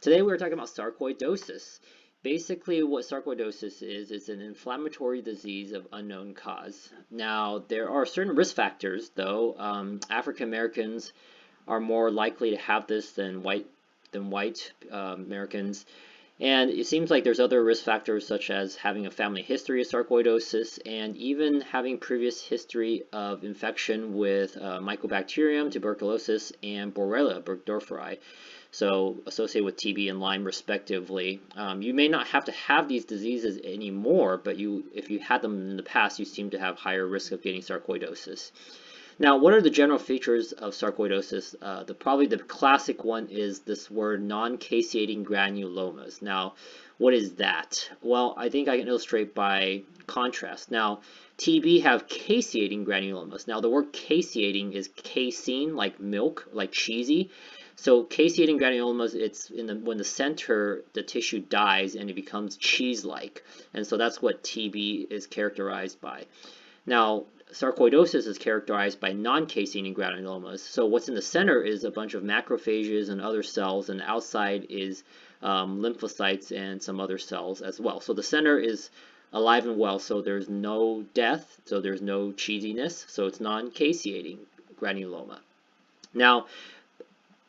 Today we're talking about sarcoidosis. Basically what sarcoidosis is an inflammatory disease of unknown cause. Now there are certain risk factors though. African Americans are more likely to have this than white Americans. And it seems like there's other risk factors such as having a family history of sarcoidosis and even having previous history of infection with Mycobacterium, tuberculosis, and Borrelia burgdorferi, so associated with TB and Lyme respectively. You may not have to have these diseases anymore, but if you had them in the past, you seem to have higher risk of getting sarcoidosis. Now, what are the general features of sarcoidosis? Probably the classic one is this word non-caseating granulomas. Now, what is that? Well, I think I can illustrate by contrast. Now, TB have caseating granulomas. Now, the word caseating is casein, like milk, like cheesy. So caseating granulomas, it's when the center, the tissue dies and it becomes cheese-like. And so that's what TB is characterized by. Now, sarcoidosis is characterized by non-caseating granulomas. So what's in the center is a bunch of macrophages and other cells, and outside is lymphocytes and some other cells as well. So the center is alive and well, so there's no death, so there's no cheesiness, so it's non-caseating granuloma. Now,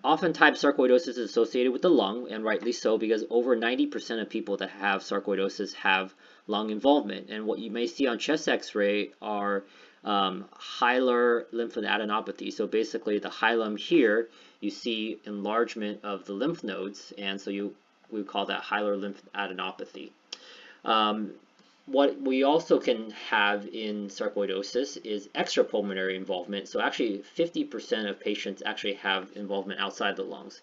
oftentimes sarcoidosis is associated with the lung, and rightly so, because over 90% of people that have sarcoidosis have lung involvement. And what you may see on chest x-ray are hilar lymphadenopathy. So basically the hilum here, you see enlargement of the lymph nodes, and so we call that hilar lymphadenopathy. What we also can have in sarcoidosis is extrapulmonary involvement. So actually 50% of patients actually have involvement outside the lungs.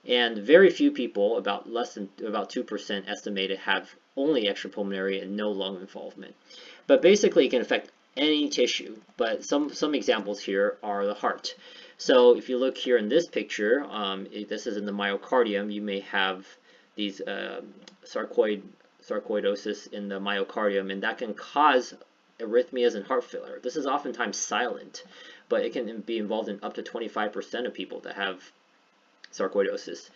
And very few people, about 2% estimated, have only extrapulmonary and no lung involvement. But basically it can affect any tissue. But some examples here are the heart. So if you look here in this picture, this is in the myocardium, you may have these sarcoidosis in the myocardium, and that can cause arrhythmias and heart failure. This is oftentimes silent, but it can be involved in up to 25% of people that have sarcoidosis.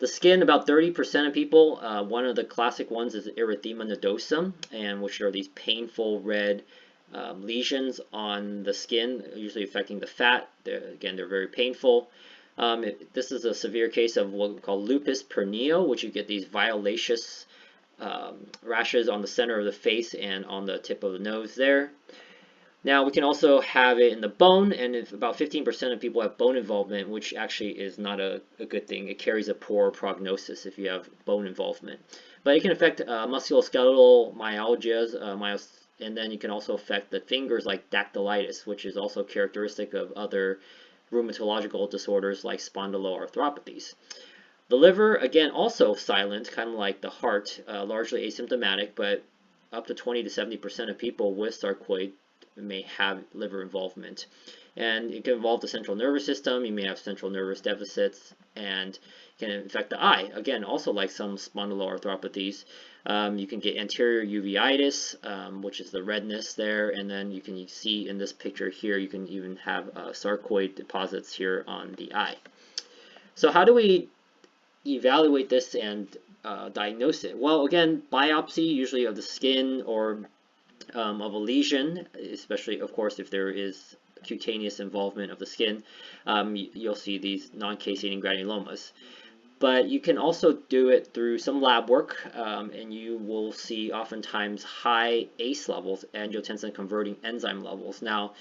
The skin, about 30% of people. One of the classic ones is erythema nodosum, and which are these painful red lesions on the skin, usually affecting the fat. Again, they're very painful. This is a severe case of what we call lupus pernio, which you get these violaceous rashes on the center of the face and on the tip of the nose there. Now we can also have it in the bone, and if about 15% of people have bone involvement, which actually is not a good thing. It carries a poor prognosis if you have bone involvement. But it can affect musculoskeletal myalgias, and then you can also affect the fingers like dactylitis, which is also characteristic of other rheumatological disorders like spondyloarthropathies. The liver, again, also silent, kind of like the heart, largely asymptomatic, but up to 20 to 70% of people with sarcoid may have liver involvement. And it can involve the central nervous system. You may have central nervous deficits, and can affect the eye. Again, also like some spondyloarthropathies. You can get anterior uveitis, which is the redness there, and then you can see in this picture here, you can even have sarcoid deposits here on the eye. So how do we evaluate this and diagnose it? Well, again, biopsy, usually of the skin or of a lesion, especially, of course, if there is cutaneous involvement of the skin, you'll see these non-caseating granulomas. But you can also do it through some lab work, and you will see oftentimes high ACE levels, angiotensin converting enzyme levels. Now,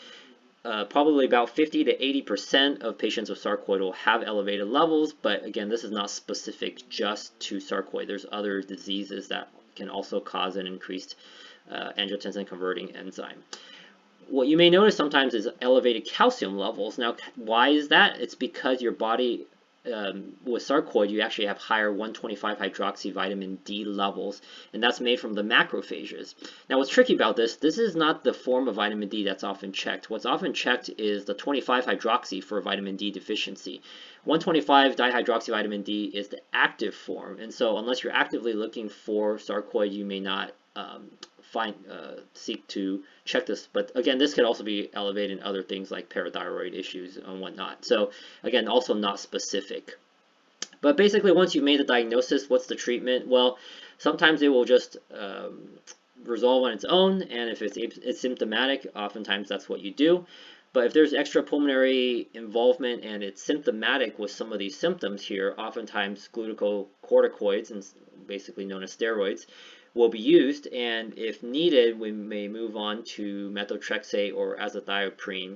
probably about 50 to 80% of patients with sarcoid will have elevated levels, but again, this is not specific just to sarcoid. There's other diseases that can also cause an increased angiotensin converting enzyme. What you may notice sometimes is elevated calcium levels. Now, why is that? It's because your body, with sarcoid, you actually have higher 125 hydroxy vitamin D levels, and that's made from the macrophages. Now, what's tricky about this is not the form of vitamin D that's often checked. What's often checked is the 25 hydroxy for vitamin D deficiency. 125 dihydroxy vitamin D is the active form, and so unless you're actively looking for sarcoid, you may not seek to check this. But again, this could also be elevated in other things like parathyroid issues and whatnot. So again, also not specific. But basically, once you've made the diagnosis, what's the treatment? Well, sometimes it will just resolve on its own, and if it's symptomatic, oftentimes that's what you do. But if there's extrapulmonary involvement and it's symptomatic with some of these symptoms here, oftentimes glucocorticoids, and basically known as steroids, will be used, and if needed, we may move on to methotrexate or azathioprine.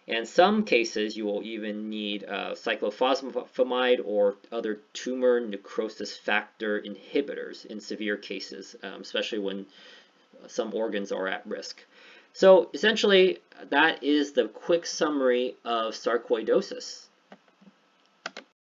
In some cases, you will even need cyclophosphamide or other tumor necrosis factor inhibitors in severe cases, especially when some organs are at risk. So essentially, that is the quick summary of sarcoidosis.